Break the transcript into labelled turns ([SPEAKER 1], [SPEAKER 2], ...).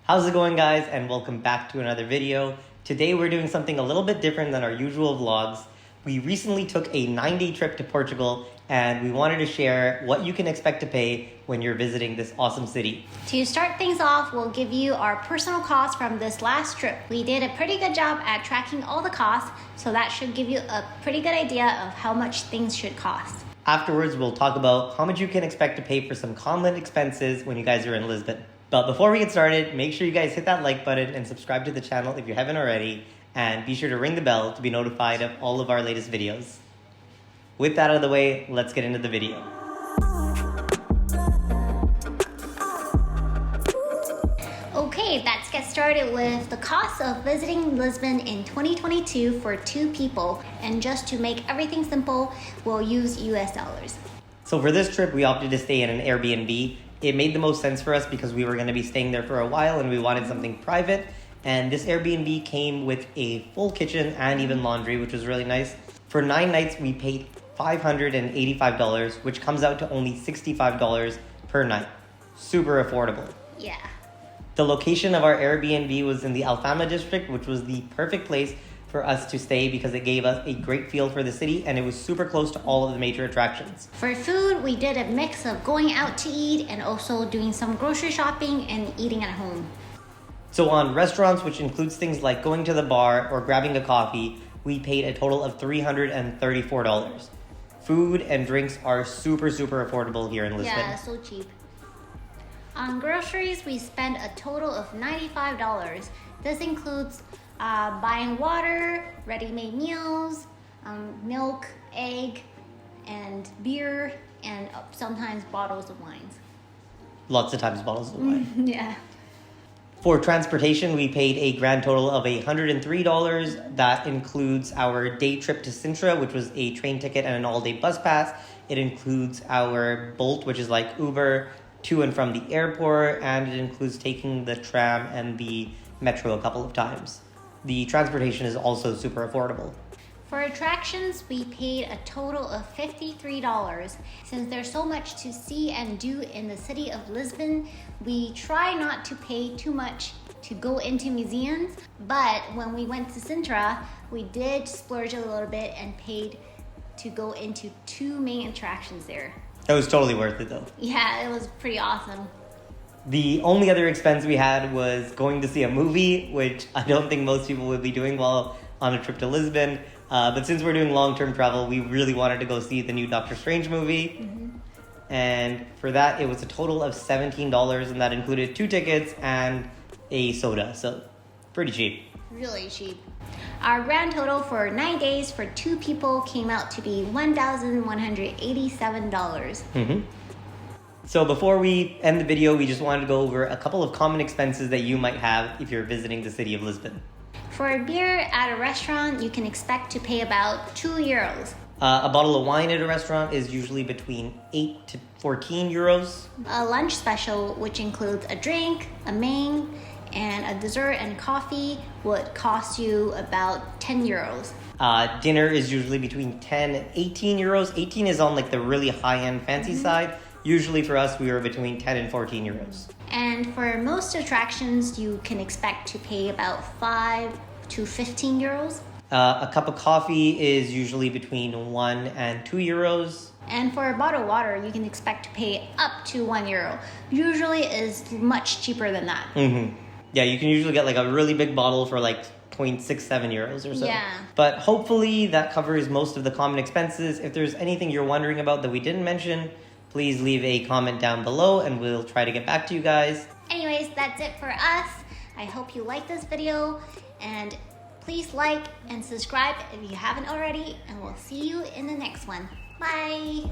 [SPEAKER 1] How's it going, guys? And welcome back to another video. Today we're doing something a little bit different than our usual vlogs. We recently took a 9-day trip to Portugal and we wanted to share what you can expect to pay when you're visiting this awesome city.
[SPEAKER 2] To start things off, we'll give you our personal costs from this last trip. We did a pretty good job at tracking all the costs, so that should give you a pretty good idea of how much things should cost.
[SPEAKER 1] Afterwards, we'll talk about how much you can expect to pay for some common expenses when you guys are in Lisbon. But before we get started, make sure you guys hit that like button and subscribe to the channel if you haven't already, and be sure to ring the bell to be notified of all of our latest videos. With that out of the way, let's get into the video.
[SPEAKER 2] Okay, let's get started with the cost of visiting Lisbon in 2022 for 2 people. And just to make everything simple, we'll use US dollars.
[SPEAKER 1] So for this trip, we opted to stay in an Airbnb. It made the most sense for us because we were going to be staying there for a while and we wanted something private. And this Airbnb came with a full kitchen and even laundry, which was really nice. For 9 nights, we paid $585, which comes out to only $65 per night. Super affordable.
[SPEAKER 2] Yeah.
[SPEAKER 1] The location of our Airbnb was in the Alfama district, which was the perfect place for us to stay because it gave us a great feel for the city and it was super close to all of the major attractions.
[SPEAKER 2] For food, we did a mix of going out to eat and also doing some grocery shopping and eating at home.
[SPEAKER 1] So on restaurants, which includes things like going to the bar or grabbing a coffee, we paid a total of $334. Food and drinks are super affordable here in Lisbon.
[SPEAKER 2] Yeah, so cheap. On groceries, we spent a total of $95. This includes buying water, ready-made meals, milk, egg, and beer, and sometimes bottles of wines.
[SPEAKER 1] Lots of times bottles of wine.
[SPEAKER 2] Yeah.
[SPEAKER 1] For transportation, we paid a grand total of $103. That includes our day trip to Sintra, which was a train ticket and an all-day bus pass. It includes our Bolt, which is like Uber, to and from the airport, and it includes taking the tram and the metro a couple of times. The transportation is also super affordable.
[SPEAKER 2] For attractions, we paid a total of $53. Since there's so much to see and do in the city of Lisbon, we try not to pay too much to go into museums, but when we went to Sintra, we did splurge a little bit and paid to go into 2 main attractions there.
[SPEAKER 1] It was totally worth it though.
[SPEAKER 2] Yeah, it was pretty awesome.
[SPEAKER 1] The only other expense we had was going to see a movie, which I don't think most people would be doing while on a trip to Lisbon. But since we're doing long-term travel, we really wanted to go see the new Doctor Strange movie. Mm-hmm. And for that, it was a total of $17, and that included 2 tickets and a soda. So pretty cheap.
[SPEAKER 2] Really cheap. Our grand total for 9 days for 2 people came out to be $1,187.
[SPEAKER 1] Mm-hmm. So before we end the video, we just wanted to go over a couple of common expenses that you might have if you're visiting the city of Lisbon.
[SPEAKER 2] For a beer at a restaurant, you can expect to pay about €2.
[SPEAKER 1] A bottle of wine at a restaurant is usually between 8 to 14 euros.
[SPEAKER 2] A lunch special, which includes a drink, a main, and a dessert and coffee, would cost you about €10.
[SPEAKER 1] Dinner is usually between 10 and 18 euros. 18 is on like the really high-end fancy side. Usually for us, we were between 10 and 14 euros.
[SPEAKER 2] And for most attractions, you can expect to pay about 5 to 15 euros.
[SPEAKER 1] A cup of coffee is usually between 1 and 2 euros.
[SPEAKER 2] And for a bottle of water, you can expect to pay up to €1. Usually is much cheaper than that.
[SPEAKER 1] Mm-hmm. Yeah, you can usually get like a really big bottle for like 0.67 euros or so.
[SPEAKER 2] Yeah.
[SPEAKER 1] But hopefully that covers most of the common expenses. If there's anything you're wondering about that we didn't mention, please leave a comment down below and we'll try to get back to you guys.
[SPEAKER 2] Anyways, that's it for us. I hope you liked this video, and please like and subscribe if you haven't already, and we'll see you in the next one. Bye!